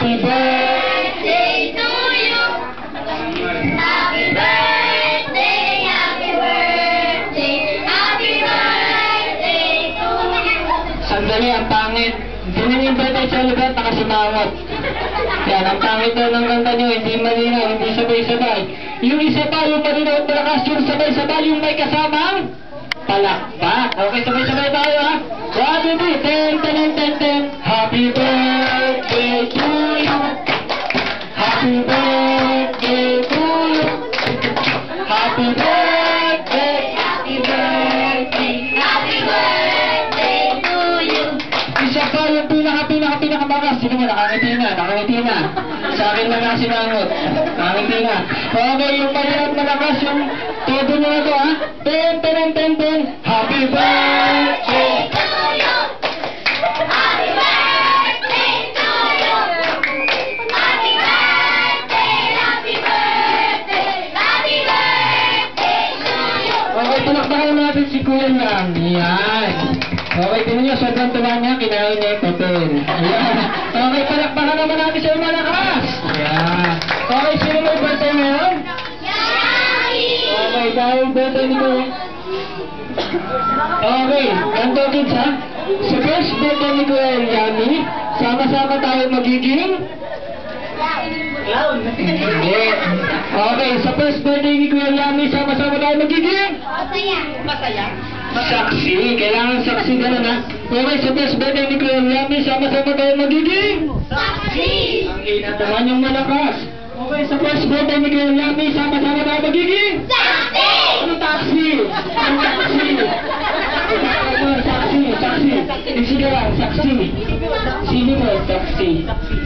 Happy birthday to you. Happy birthday, happy birthday, happy birthday to you. Sandali, ang pangit. Hindi nyo yung birthday sa lugar, nakasimangot. Yan, ang pangit daw ng kanta nyo, hindi malinaw, hindi sabay-sabay. Yung isa pa, yung malinaw at malakas, yung sabay-sabay, yung may kasamang palakpak. Okay, sabay-sabay tayo ha. 1, 2, 3, 10, 10, 10, 10. Happy birthday to you. Happy birthday to you. Happy birthday, happy birthday, Happy birthday to you. isa pa yung pinaka-pinaka-pinaka-bakas. Sino mo, nakangiti na. Sa akin na nasimangot. Nakangiti na. Okay, yung mahirap malakas, yung todo nyo na to ha. 10, 10, 10, 10. Happy birthday! To you. Happy birthday to you. Happy birthday, happy birthday, happy birthday to you. Okay, palakpakan natin si Kuya Lam. Yan. Okay, tingnan nyo, sobrang tuwa niya, kinain niya yung papel. Ayan. Okay, palakpakan naman natin siya yung malakas. Ayan. Okay, sino may birthday ngayon? Okay, dahil birthday ni Kuya. Okay, ganito kids ha. Sa first birthday ni Kuya Yami, sama-sama tayo magiging... Hindi. Okay, sa first birthday ni Kuya Yami, sama-sama tayo magiging... Masaya. Saksi. Kailangan saksi ka na. Okay, sa first birthday ni Kuya Yami, sama-sama tayo magiging... Saksi. Ang ina naman yung malakas. Okay, sa first birthday ni Kuya Yami, sama-sama tayo magiging... Saksi. Ano taxi? Ano taxi? Saksi. Sige lang, saksi. Sino mo? Saksi.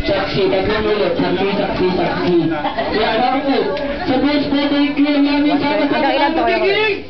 Saksi. Tatlong ulit. Saksi. Yan, okay. Sa first birthday ni Kuya Yami, sama-sama tayo magiging...